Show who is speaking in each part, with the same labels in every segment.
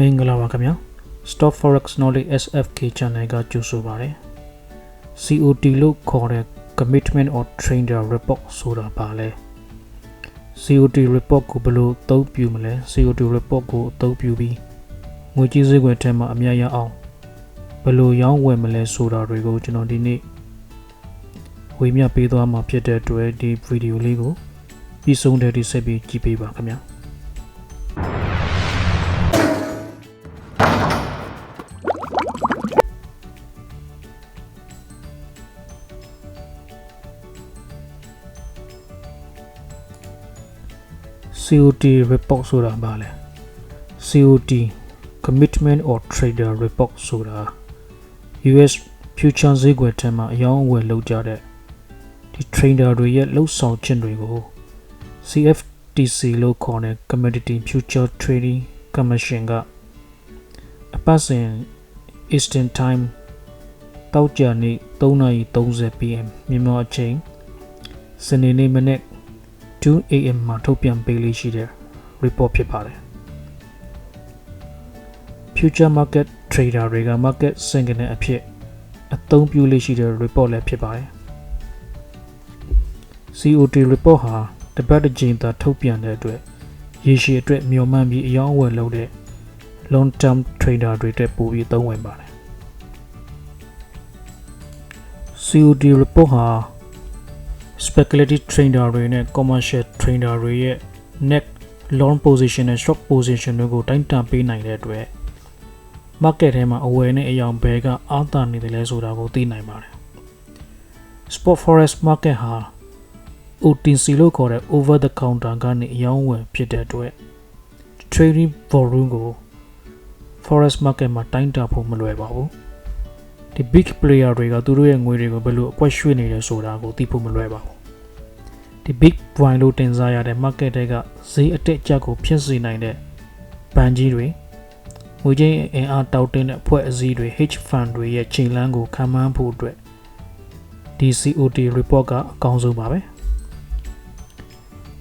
Speaker 1: မင်္ဂလာပါခင်ဗျာ Stop Forex Knowledge SFK channel ကကြိုဆိုပါရစေ COT လို့ခေါ်တဲ့ Commitment or Trader Report ဆိုတာပါလဲ COT report ကိုဘယ်လိုအသုံးပြုမလဲ COT report ကိုအသုံးပြုပြီးငွေကြေးစည်းကွက်ထဲမှာအများရအောင်ဘယ်လိုရောင်းဝယ်မလဲဆိုတာတွေကိုကျွန်တော်ဒီနေ့ဝေမျှပေးသွားမှာဖြစ်တဲ့အတွက်ဒီဗီဒီယိုလေးကိုပြီးဆုံးတဲ့ဒီဆက်ပြီးကြည့်ပေးပါခင်ဗျာCOT report ဆိုတာဘာလဲ COT Commitment or Trader Report ဆိုတာ US Future ဈေးကွက်ထဲမှာအယောင်းအဝယ်လုပ်ကြတဲ့ဒီ trader တွေရဲ့လှုပ်ဆောင်ခြင်းတွေကို CFTC လို့ခေါ်တဲ့ Commodity Future Trading Commission ကအပတ်စဉ် Eastern Time တောက်ကြနေ့ 3:30 PM မြန်မာအချိန်စနေနေ့မနေ့2 AM မှာထုတ်ပြန်ပေးလေးရှိတဲ့ report ဖြစ်ပါတယ် Future Market Trader တွေက Market Signal အဖြစ်အသုံးပြုလေးရှိတဲ့ report လည်းဖြစ်ပါတယ် COT report ဟာတပတ်တစ်ကြိမ်သာထုတ်ပြန်တဲ့အတွက်ရေရှည်အတွက်မျှော်မှန်းပြီးအယောင်းအဝယ်လုပ်တဲ့ Long Term Trader တွေအတွက်ပိုပြီးသုံးဝင်ပါတယ် COT report ဟာspeculative trader တွေနဲ့ commercial trader တွေရဲ့ net long position နဲ့ short position တွေကိုတိုင်းတာပေးနိုင်တဲ့အတွက် market ထဲမှာအဝယ်နဲ့အယောင်ဘယ်ကအားသာနေတယ်လဲဆိုတာကိုသိနိုင်ပါတယ် spot forex market ဟာ OTC လို့ခေါ်တဲ့ over the counter ကနေအယောင်ဝယ်ဖြစ်တဲ့အတွက် trading volume ကို forex market မှာတိုင်းတာဖို့မလွယ်ပါဘူးဒီ big player တွေကသူတို့ရဲ့ငွေတွေကိုဘယ်လိုအကွက်ရွှေ့နေလဲဆိုတာကိုသိဖို့မလွယ်ပါဘူးဒီ big wine လို့တင်စားရတဲ့ market တွေကဈေးအတက်အကျကိုဖြစ်စေနိုင်တဲ့ဘဏ်ကြီးတွေငွေကြေးအင်အားတောက်တင်းတဲ့အဖွဲ့အစည်းတွေ Hedge fund တွေရဲ့ချိန်လန်းကိုခံမှန်းဖို့အတွက်ဒီ COT report ကအကောင်းဆုံးပါပဲ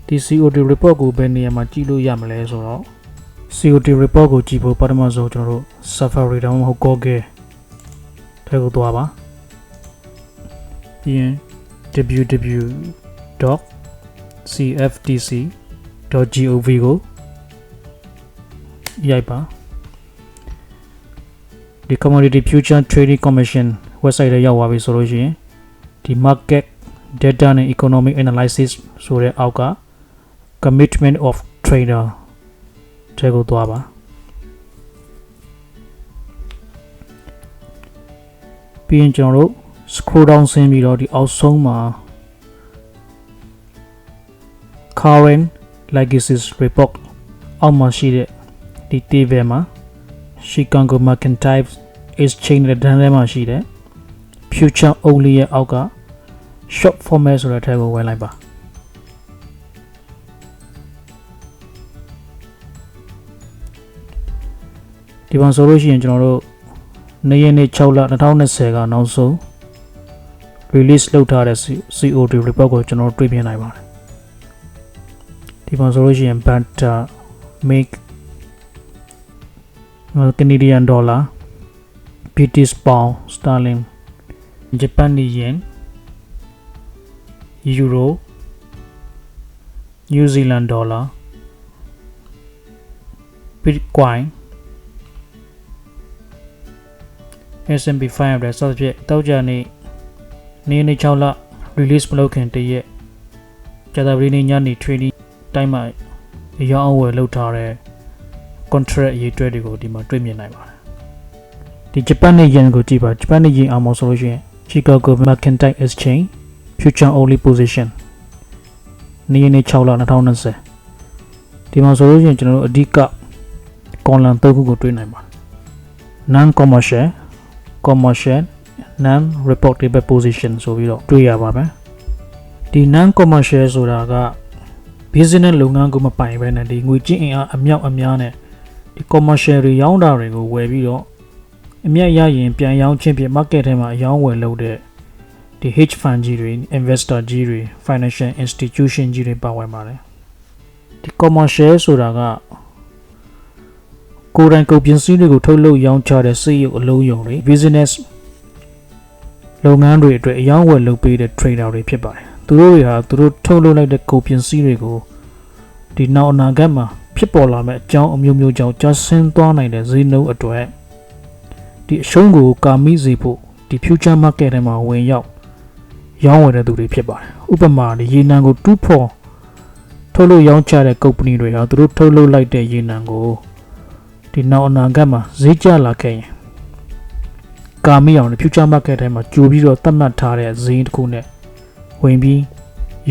Speaker 1: ဒီ COT report ကိုဘယ်နေရာမှာကြည့်လို့ရမလဲဆိုတော့ COT report ကိုကြည့်ဖို့ပထမဆုံးကျွန်တော်တို့ Safari တောင်မဟုတ် Google ထဲကိုသွားပါပြီးရင် www.cftc.gov ကိုရိုက်ပါဒီ Commodity Future Trading Commission website ထဲရောက်သွားပြီဆိုလို့ရှိရင်ဒီ Market Data နဲ့ Economic Analysis ဆိုတဲ့အောက်က Commitment of Trader ထဲကိုသွားပါပြီးရင်ကျွန်တော်တို့ scroll down ဆင်းပြီးတော့ဒီအောက်ဆုံးမှာ current legacies report အောက်မှာရှိတဲ့ဒီ table မှာ Chicago Mercantile Exchange နဲ့တန်းထဲမှာရှိတဲ့ future only ရဲ့အောက်က short format ဆိုတဲ့ထဲကိုဝင်လိုက်ပါဒီမှာဆိုလို့ရှိရင်ကျွန်တော်တို့နေ့ရက်နေ့6လ2020ကနောက်ဆုံး release လုပ်ထားတဲ့ COT report ကိုကျွန်တော်တွေ့မြင်နိုင်ပါတယ်ဒီမှာဆိုလို့ရှိရင် Banta make Canadian dollar British pound sterling Japanese yen euro New Zealand dollar Bitcoin S&P 500 စသဖြင့်တောက်ကြနေ့နေ့6လ release မလုပ်ခင်တရက်ကြာသပတေးနေ့ညနေ trading တိုင်းမှာအရောင်းအဝယ်လုပ်ထားတဲ့ contract အရေးအတွက်တွေကိုဒီမှာတွေ့မြင်နိုင်ပါတယ်ဒီ Japan နဲ့ yen ကိုကြည့်ပါ Japan နဲ့ yen အောင်မဆိုလို့ရှိရင် Chicago Mercantile Exchange future only position နေ့6လ2020ဒီမှာဆိုလို့ရှိရင်ကျွန်တော်တို့အဓိက column 3ခုကိုတွေ့နိုင်ပါတယ် non commercial commercial non reportable position ဆိုပြီးတော့တွေ့ရပါမယ်ဒီ non commercial ဆိုတာက business လုပ်ငန်းကိုမပိုင်ဘဲနဲ့ဒီငွေကြေးအင်အားအမြောက်အများနဲ့ဒီ commercial တွေရောင်းတာတွေကိုဝယ်ပြီးတော့အမြတ်ရရင်ပြန်ရောင်းခြင်းဖြင့် market ထဲမှာအရောင်းဝယ်လုပ်တဲ့ဒီ hedge fund ကြီးတွေ investor ကြီးတွေ financial institution ကြီးတွေပါဝင်ပါတယ်ဒီ commercial ဆိုတာက ကိုယ်တိုင်ကုန်ပစ္စည်းတွေကိုထုတ်လုပ်ရောင်းချတဲ့စိတ်ရုပ်အလုံးယုံတွေ business လုပ်ငန်းတွေအတွက်အယောင်းဝယ်လုပ်ပေးတဲ့ trader တွေဖြစ်ပါတယ်သူတို့တွေဟာသူတို့ထုတ်လုပ်လိုက်တဲ့ကုန်ပစ္စည်းတွေကိုဒီနောက်အနာဂတ်မှာဖြစ်ပေါ်လာမယ့်အကြောင်းအမျိုးမျိုးကြောင့်ကျဆင်းသွားနိုင်တဲ့ဈေးနှုန်းအတွက်ဒီအရှုံးကိုကာမိစေဖို့ဒီ future market ထဲမှာဝင်ရောက်ရောင်းဝယ်တဲ့သူတွေဖြစ်ပါတယ်ဥပမာဒီရေနံကိုတူးဖော်ထုတ်လုပ်ရောင်းချတဲ့ကုမ္ပဏီတွေဟာသူတို့ထုတ်လုပ်လိုက်တဲ့ရေနံကိုဒီနောက်အနာဂတ်မှာဈေးကျလာခဲ့ရင်ကာမိအောင်ဒီ future market ထဲမှာကြိုပြီးတော့သတ်မှတ်ထားတဲ့ဈေးတစ်ခုနဲ့ဝင်ပြီး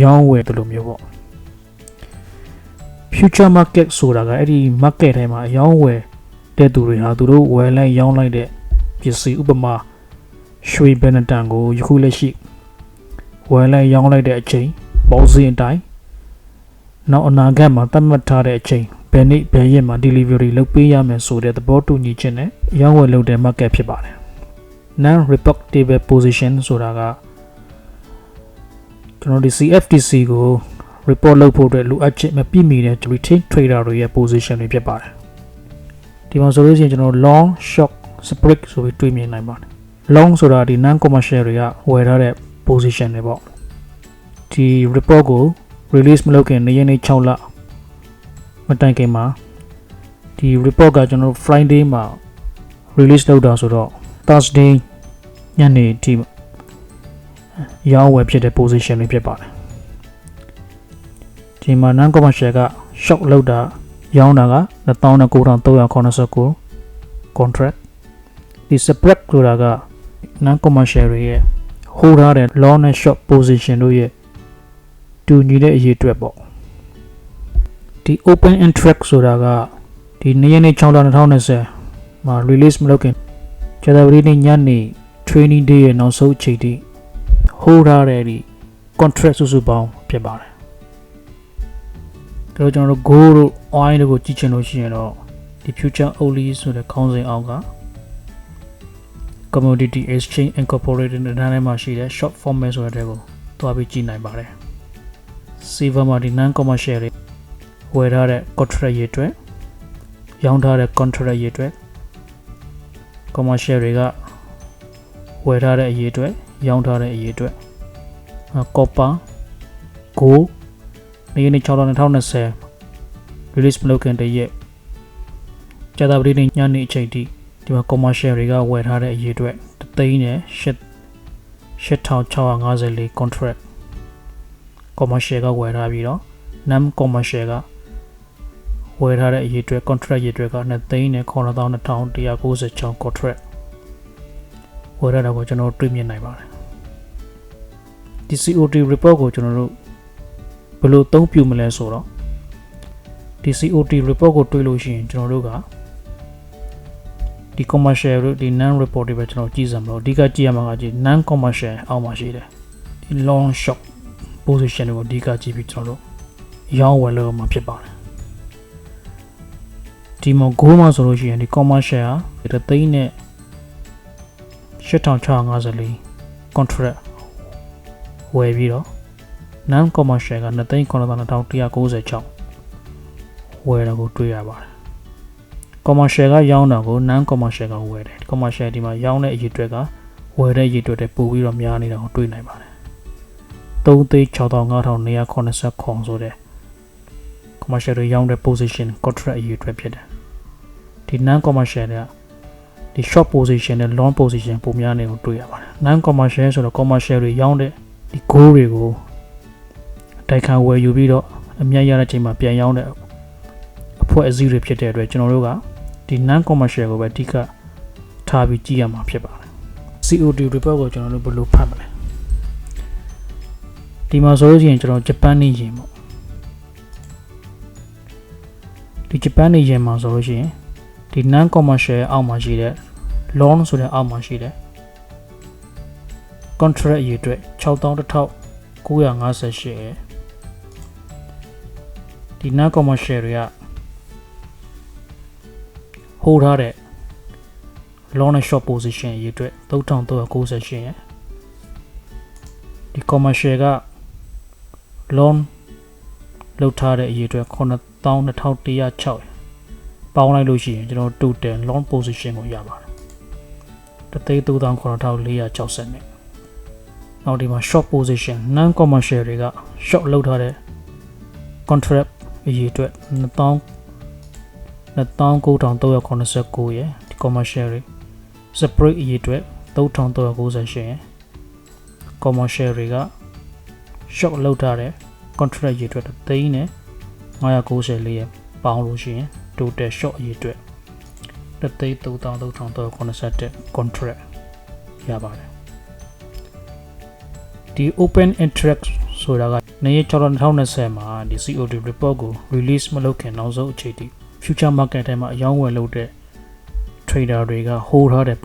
Speaker 1: ရောင်းဝယ်တယ်လို့မျိုးပေါ့ future market ဆိုတာကအဲ့ဒီ market ထဲမှာရောင်းဝယ်တဲ့သူတွေဟာသူတို့ဝယ်လိုက်ရောင်းလိုက်တဲ့ပစ္စည်းဥပမာရွှေဘယ်နှတန်ကိုယခုလက်ရှိဝယ်လိုက်ရောင်းလိုက်တဲ့အချိန်ပေါ်စင်အတိုင်းနောက်အနာဂတ်မှာသတ်မှတ်ထားတဲ့အချိန်ဘယ်နေ့ဘယ်ရက်မှာ delivery လုပ်ပေးရမယ်ဆိုတဲ့သဘောတူညီချက်နဲ့ရောင်းဝယ်လုပ်တဲ့ market ဖြစ်ပါတယ် non reportable position ဆိုတာကကျွန်တော်ဒီ CFTC ကို report လုပ်ဖို့အတွက်လိုအပ်ချက်မပြည့်မီတဲ့ retail trader တွေရဲ့ position တွေဖြစ်ပါတယ်ဒီမှာဆိုလို့ရှိရင်ကျွန်တော် long short spread ဆိုပြီးတွေးမြင်နိုင်ပါတယ် long ဆိုတာဒီ non commercial တွေကဝယ်ထားတဲ့ position တွေပေါ့ဒီ report ကို release မလုပ်ခင်နေ့ရက်နေ့6လမတိုင်ခင်မှာဒီ report ကကျွန်တော် Friday မှာ release လုပ်တာဆိုတော့ Thursday ညနေထိရောင်းဝယ်ဖြစ်တဲ့ position တွေဖြစ်ပါတယ်ဒီမှာ non commercial က short လုပ်တာရောင်းတာက 19389 contract ဒီ spread ဆိုတာက non commercial တွေရဲ့ hold ထားတဲ့ long နဲ့ short position တို့ရဲ့တူညီတဲ့အရေးအတွက်ပေါ့ဒီ open interest ဆိုတာကဒီနေ့ရက်နေ့6လ2020မှာ release မလုပ်ခင်ကြာသပတေးနေ့ညနေ training day ရဲ့နောက်ဆုံးအချိန်ထိ hold ထားတဲ့ဒီ contract စုစုပေါင်းဖြစ်ပါတယ်ဒါတော့ကျွန်တော်တို့ go တို့ oil တို့ကိုကြည့်ချင်လို့ရှိရင်တော့ဒီ future only ဆိုတဲ့ခေါင်းစဉ်အောက်က commodity exchange incorporated တဲ့နာမည်မှာရှိတဲ့ short format ဆိုတဲ့ကိုသွားပြီးကြည့်နိုင်ပါတယ် silver မှာဒီ non commercial တွေဝယ်ထားတဲ့ contract ရေအတွက်ရောင်းထားတဲ့ contract ရေအတွက် commercial တွေကဝယ်ထားတဲ့အရေအတွက်ရောင်းထားတဲ့အရေအတွက် copper gold နေ့နေ့6လ2020 release မလုပ်ခင်တည်းရဲ့ကြာသပတေးနေ့ညနေအချိန်ထိဒီမှာ commercial တွေကဝယ်ထားတဲ့အရေအတွက်3သိန်းနဲ့8654 contract commercial ကဝယ်ထားပြီးတော့ non commercial ကဝယ်ထားတဲ့အရေအတွက် contract ရေအတွက်က2သိန်းနဲ့92,196 contract ဝယ်ရတာကိုကျွန်တော်တွေ့မြင်နိုင်ပါတယ်ဒီ COT report ကိုကျွန်တော်တို့ဘယ်လိုအသုံးပြုမလဲဆိုတော့ဒီ COT report ကိုတွေ့လို့ရှိရင်ကျွန်တော်တို့ကဒီ commercial တို့ဒီ non report တွေပဲကျွန်တော်ကြည့်စမ်းမလို့အဓိကကြည့်ရမှာကဒီ non commercial အောက်မှာရှိတယ်ဒီ long short position ကိုအဓိကကြည့်ပြီးကျွန်တော်တို့ရောင်းဝယ်လို့မှာဖြစ်ပါတယ်ဒီမှာ goal မှာဆိုလို့ရှိရင်ဒီ commercial ဟာ3သိန်းနဲ့8654 contract ဝယ်ပြီးတော့ non commercial က2သိန်း92,196ဝယ်တာကိုတွေ့ရပါတယ် commercial ကရောင်းတာကို non commercial ကဝယ်တယ် commercial ဒီမှာရောင်းတဲ့အရေအတွက်ကဝယ်တဲ့အရေအတွက်တွေပို့ပြီးတော့များနေတာကိုတွေ့နိုင်ပါတယ် 3,65,289ဆိုတဲ့ commercial တွေရောင်းတဲ့ position contract အရေအတွက်ဖြစ်တယ်ဒီ non commercial တွေကဒီ short position နဲ့ long position ပုံများနေကိုတွေ့ရပါတယ် non commercial ဆိုတော့ commercial တွေရောင်းတဲ့ဒီ goal တွေကိုတိုက်ခံဝယ်ယူပြီးတော့အမြတ်ရတဲ့ချိန်မှာပြန်ရောင်းတဲ့အဖွဲ့အစည်းတွေဖြစ်တဲ့အတွက်ကျွန်တော်တို့ကဒီ non commercial ကိုပဲအဓိကထားပြီးကြည့်ရမှာဖြစ်ပါတယ် COT report ကိုကျွန်တော်တို့ဘယ်လိုဖတ်မလဲဒီမှာဆိုလို့ရှိရင်ကျွန်တော်ဂျပန်နေရင်ပေါ့ဒီဂျပန်နေရင်မှာဆိုလို့ရှိရင်ဒီ non commercial အောက်မှာရှိတဲ့ loan ဆိုတဲ့အောက်မှာရှိတဲ့ contract ရေအတွက် 61,958 ဒီ non commercial တွေက hold ထားတဲ့ long နဲ့ short position ရေအတွက် 3,398 ဒီ commercial က long လောက်ထားတဲ့အရေအတွက် 92,106 ပေါင်းလိုက်လို့ရှိရင်ကျွန်တော် total long position ကိုရပါတယ်1,3460နဲ့နောက်ဒီမှာ short position non commercial တွေက short လောက်ထားတဲ့ contract အရေးအတွက်29,389 ရယ်ဒီ commercial တွေ spread အရေးအတွက်3,398 ရယ် commercial တွေက short လောက်ထားတဲ့ contract အရေးအတွက်3,594 ရယ်ပေါင်းလို့ရှိရင် total short အရေးအတွက်1,33,387 contract ရပါတယ်ဒီ open interest ဆိုတာကနေ့ရက်6/2020မှာဒီ COT report ကို release မလုပ်ခင်နောက်ဆုံးအချိန်ထိ future market ထဲမှာအယောင်းဝယ်လုပ်တဲ့ trader တွေက hold ထားတဲ့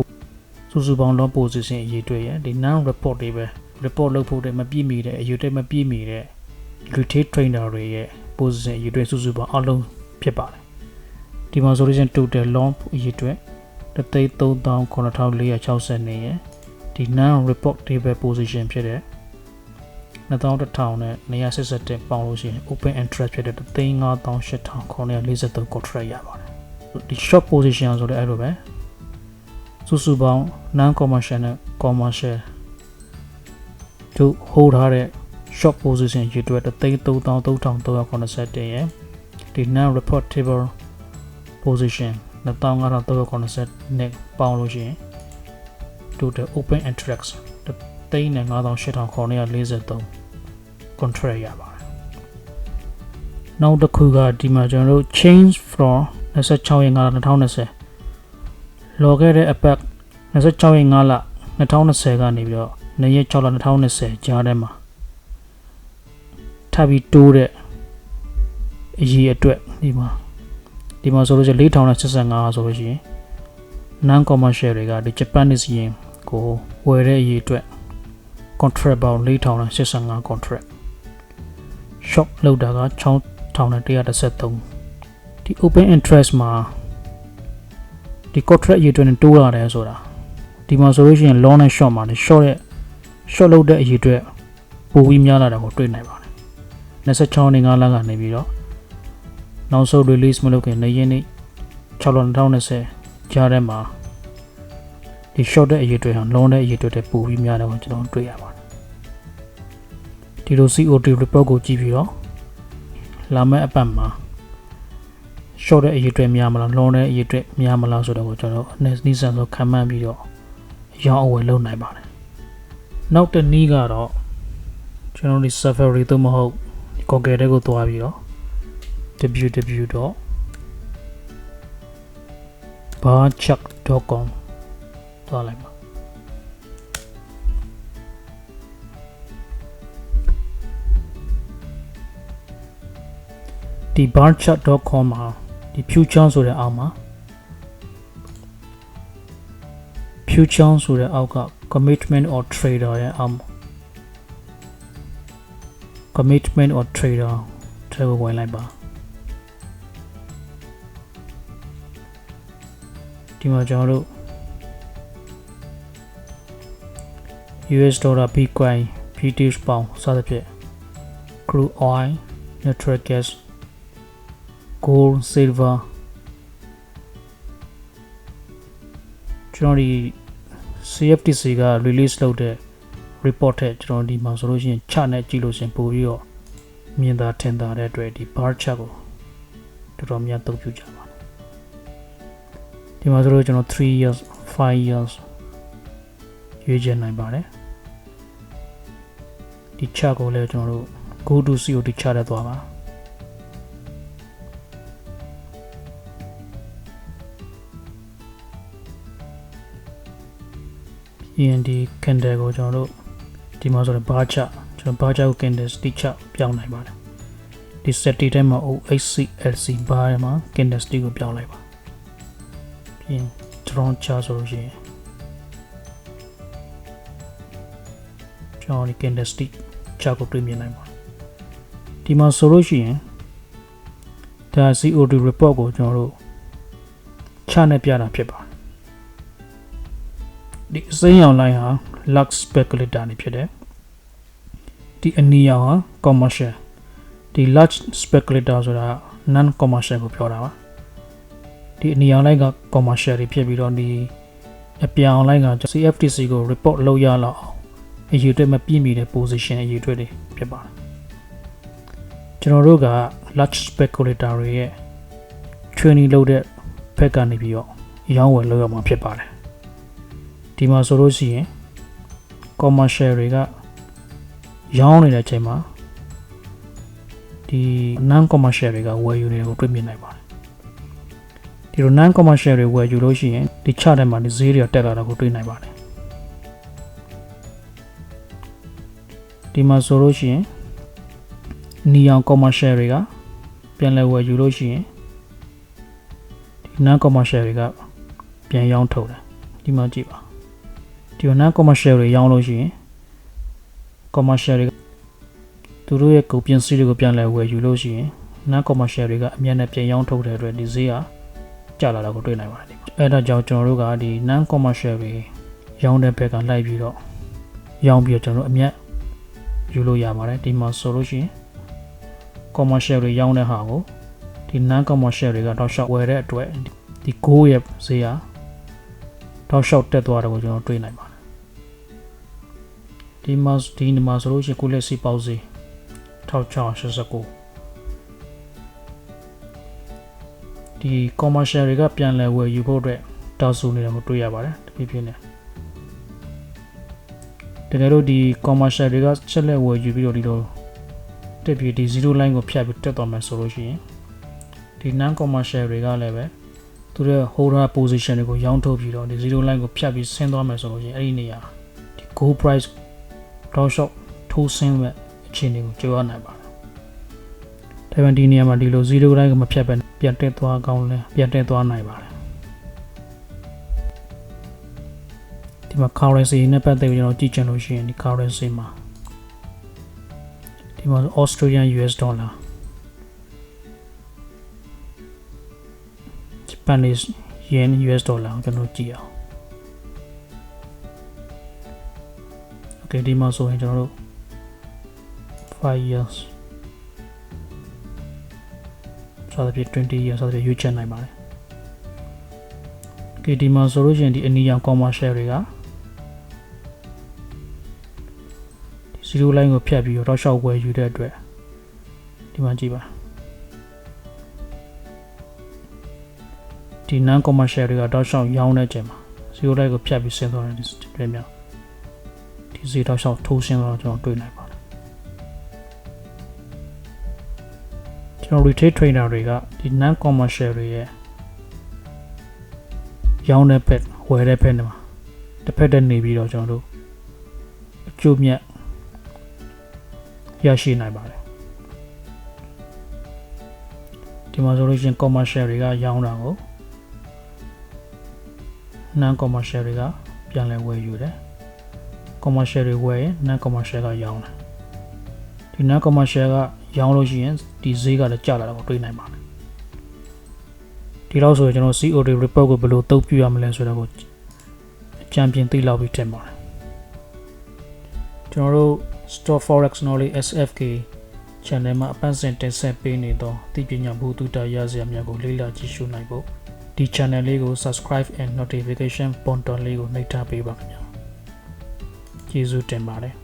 Speaker 1: စုစုပေါင်း long position အရေးအတွက်ရဒီ non report တွေပဲ report လုပ်ဖို့တဲ့မပြည့်မီတဲ့အရေးအတွက်မပြည့်မီတဲ့ retail trader တွေရဲ့ position အရေးအတွက်စုစုပေါင်းအလုံးဖြစ်ပါတယ်ဒီမှာဆိုလို့ရှိရင် total long အရေးအတွက်1,39,460 နဲ့ရဒီ non report table position ဖြစ်တဲ့21,281ပေါင်းလို့ရှိရင် open interest ဖြစ်တဲ့1,58,943 contract ရပါတယ်ဒီ short position ဆိုလည်းအဲ့လိုပဲစုစုပေါင်း non commercial နဲ့ commercial တို့ hold ထားတဲ့ short position ရေအတွက်1,33,387 ရဒီ non reportable position 2,5,380နဲ့ပေါင်းလို့ရှိရင် total open interest 1,58,943 contract ရပါတယ်နောက်တစ်ခုကဒီမှာကျွန်တော်တို့ change from 26/5/2020လော်ခဲ့တဲ့အပတ်26/5/2020ကနေပြီးတော့နေ့ရက်6/2020ကြားထဲမှာထပ်ပြီးတိုးတဲ့အရေးအတွက်ဒီမှာဆိုလို့ရှိရင်4,085ဆိုလို့ရှိရင် non commercial တွေကဒီ Japanese yen ကိုဝယ်တဲ့အရေးအတွက် contract ပေါင်း4,085 contract short လောက်တာက6,113ဒီ open interest မှာဒီ contract အရေးအတွက်နဲ့တိုးလာတယ်ဆိုတာဒီမှာဆိုလို့ရှိရင် long နဲ့ short မှာ short လောက်တဲ့အရေးအတွက်ပိုပြီးများလာတာကိုတွေ့နိုင်ပါတယ်26/5 လကနေပြီးတော့နောက်ဆုံး release မလုပ်ခင်နေ့ရက်နေ့6/2020ကြားထဲမှာဒီ short တဲ့အရေးအတွက်ဟာ long တဲ့အရေးအတွက်တည်းပိုပြီးများတယ်ကိုကျွန်တော်တွေ့ရပါတယ်ဒီလို COT report ကိုကြည့်ပြီးတော့လာမယ့်အပတ်မှာ short တဲ့အရေးအတွက်များမလား long တဲ့အရေးအတွက်များမလားဆိုတော့ကျွန်တော်အနေနဲ့စံဆိုခံမှန်းပြီးတော့ရောင်းအဝယ်လုပ်နိုင်ပါတယ်နောက်တစ်နည်းကတော့ကျွန်တော်ဒီ Safari သို့မဟုတ် Google ထဲကိုသွားပြီးတော့ www.barchart.com သွားလိုက်ပါဒီ barchart.com မှာဒီ future ဆိုတဲ့အောက်မှာ future ဆိုတဲ့အောက်က commitment or trader ရဲ့အောက်မှာ commitment or trader ထဲကိုဝင်လိုက်ပါဒီမှာကျွန်တော်တို့ US dollar Bitcoin British pound စသဖြင့် crude oil natural gas gold silver ကျွန်တော်ဒီ CFTC က release လုပ်တဲ့ report ထက်ကျွန်တော်ဒီမှာဆိုလို့ရှိရင် chart နဲ့ကြည့်လို့ရှိရင်ပို့ပြီးတော့မြင်သာထင်သာတဲ့အတွက်ဒီ bar chart ကိုတော်တော်များသုံးပြုကြပါတယ်ဒီမှာဆိုလို့ကျွန်တော်3 years 5 years ရွေးချယ်နိုင်ပါတယ်ဒီ chart ကိုလည်းကျွန်တော်တို့ go to COT chart နဲ့သွားပါEND candle ကိုကျွန်တော်တို့ဒီမှာဆိုရင် bar chart ကျွန်တော် bar chart ကို candlestick chart ပြောင်းနိုင်ပါတယ်ဒီ set ထဲမှာ OHCLC bar မှာ candlestick ကိုပြောင်းလိုက်ပါပြီးရင် drone chart ဆိုလို့ရှိရင်ကျွန်တော်ဒီ candlestick chart ကိုတွေ့မြင်နိုင်ပါတယ်ဒီမှာဆိုလို့ရှိရင်ဒါ COT report ကိုကျွန်တော်တို့ chart နဲ့ပြတာဖြစ်ပါတယ်ဒီအစိမ်းရောင် line ဟာ lux speculator နေဖြစ်တယ်ဒီအနီရောင်ဟာ commercial ဒီ large speculator ဆိုတာ non commercial ကိုပြောတာပါ ဒီနေရာလိုက်က commercial တွေဖြစ်ပြီးတော့ဒီအပြောင်းလိုက်က CFTC ကို report လုပ်ရလောက်အောင်အရေးအတွက်မပြည့်မီတဲ့ position အရေးအတွက်တွေဖြစ်ပါတယ်ကျွန်တော်တို့က large speculator တွေရဲ့ training လုပ်တဲ့ဘက်ကနေပြီးတော့ရောင်းဝယ်လုပ်ရမှာဖြစ်ပါတယ်ဒီမှာဆိုလို့ရှိရင် commercial တွေကရောင်းနေတဲ့အချိန်မှာဒီ non commercial တွေကဝယ်ယူနေတာကိုတွေ့မြင်နိုင်ပါတယ်ဒီလို non commercial တွေဝယ်ယူလို့ရှိရင်ဒီ chart ထဲမှာဒီဈေးတွေတက်လာတာကိုတွေ့နိုင်ပါတယ်ဒီမှာဆိုလို့ရှိရင်နီအောင် commercial တွေကပြန်လည်ဝယ်ယူလို့ရှိရင်ဒီ non commercial တွေကပြန်ရောင်းထုတ်တယ်ဒီမှာကြည့်ပါဒီ non commercial တွေရောင်းလို့ရှိရင် commercial တွေသူတို့ရဲ့ကုန်ပစ္စည်းတွေကိုပြန်လည်ဝယ်ယူလို့ရှိရင် non commercial တွေကအမြဲတမ်းပြန်ရောင်းထုတ်တဲ့အတွက်ဒီဈေးကကျလာတာကိုတွေ့နိုင်ပါတယ်အဲဒါကြောင့်ကျွန်တော်တို့ကဒီ non commercial တွေရောင်းတဲ့ဘက်ကလိုက်ပြီးတော့ရောင်းပြီးတော့ကျွန်တော်တို့အမြတ်ယူလို့ရပါတယ်ဒီမှာဆိုလို့ရှိရင် commercial တွေရောင်းတဲ့ဟာကိုဒီ non commercial တွေကတောက်လျှောက်ဝယ်တဲ့အတွက်ဒီ go ရဲ့ဈေးဟာတောက်လျှောက်တက်သွားတာကိုကျွန်တော်တွေ့နိုင်ပါတယ်ဒီမှာဆိုလို့ရှိရင်ကိုလက်စီပေါက်ဈေး1689ဒီ commercial တွေကပြန်လည်ဝယ်ယူဖို့အတွက်တောက်ဆူနေတာကိုတွေ့ရပါတယ်တဖြည်းဖြည်းနဲ့တကယ်လို့ဒီ commercial တွေကဆက်လက်ဝယ်ယူပြီးတော့ဒီလိုတက်ပြီးဒီ zero line ကိုဖြတ်ပြီးတက်သွားမယ်ဆိုလို့ရှိရင်ဒီ non commercial တွေကလည်းပဲသူတို့ holder position တွေကိုရောင်းထုတ်ပြီးတော့ဒီ zero line ကိုဖြတ်ပြီးဆင်းသွားမယ်ဆိုလို့ရှိရင်အဲ့ဒီနေရာဒီ gold price တောက်လျှောက်ထိုးဆင်းမဲ့အခြေအနေကိုကြောက်ရနိုင်ပါတယ်ဒါပေမဲ့ဒီနေရာမှာဒီလို zero line ကိုမဖြတ်ဘဲပြန်တက်သွားကောင်းလဲပြန်တက်သွားနိုင်ပါတယ်ဒီမှာ currency နဲ့ပတ်သက်ပြီးကျွန်တော်ကြည့်ချင်လို့ရှိရင်ဒီ currency မှာဒီမှာ Australian US dollar Japanese yen US dollar ကိုကျွန်တော်ကြည့်အောင် Okay ဒီမှာဆိုရင်ကျွန်တော်တို့5 years ဆိုတော့20 years ဆိုတော့ယူချင်နိုင်ပါတယ် Okay ဒီမှာဆိုလို့ရှိရင်ဒီအနီရောင် commercial တွေကဒီ zero line ကိုဖြတ်ပြီးတော့ရှောက်ဝယ်ယူတဲ့အတွက်ဒီမှာကြည့်ပါဒီ non commercial တွေကတောက်လျှောက်ရောင်းတဲ့အချိန်မှာ zero line ကိုဖြတ်ပြီးဆင်းသွားတဲ့ဒီတွေများဒီဈေးတောက်လျှောက်ထိုးဆင်းသွားတော့ကျွန်တော်တွေ့နိုင်ပါတယ်ကျွန်တော် retail trader တွေကဒီ non commercial တွေရဲ့ရောင်းတဲ့ဘက်ဝယ်တဲ့ဘက်မှာတစ်ဖက်တည်းနေပြီးတော့ကျွန်တော်တို့အကျိုးမြတ်ရရှိနိုင်ပါတယ်ဒီမှာဆိုလို့ရှိရင် commercial တွေကရောင်းတာကို non commercial တွေကပြန်လည်ဝယ်ယူတယ် commercial တွေဝယ်ရင် non commercial ကရောင်းတယ်ဒီ non commercial ကရောင်းလို့ရှိရင်ဒီဈေးကလည်းကျလာတာကိုတွေ့နိုင်ပါတယ်ဒီလောက်ဆိုရင်ကျွန်တော် COT report ကိုဘယ်လိုသုံးပြရမလဲဆိုတော့ကိုအကြံပြသိလောက်ပြီးထင်ပါတယ်ကျွန်တော်တို့ Stock Forex Knowledge SFK channel မှာအပတ်စဉ်တင်ဆက်ပေးနေသောသိပညာဘုသူတရစရာများကိုလေ့လာကြည့်ရှုနိုင်ဖို့ဒီ channel လေးကို subscribe and notification button လေးကိုနှိပ်ထားပေးပါခင်ဗျာကျေးဇူးတင်ပါတယ်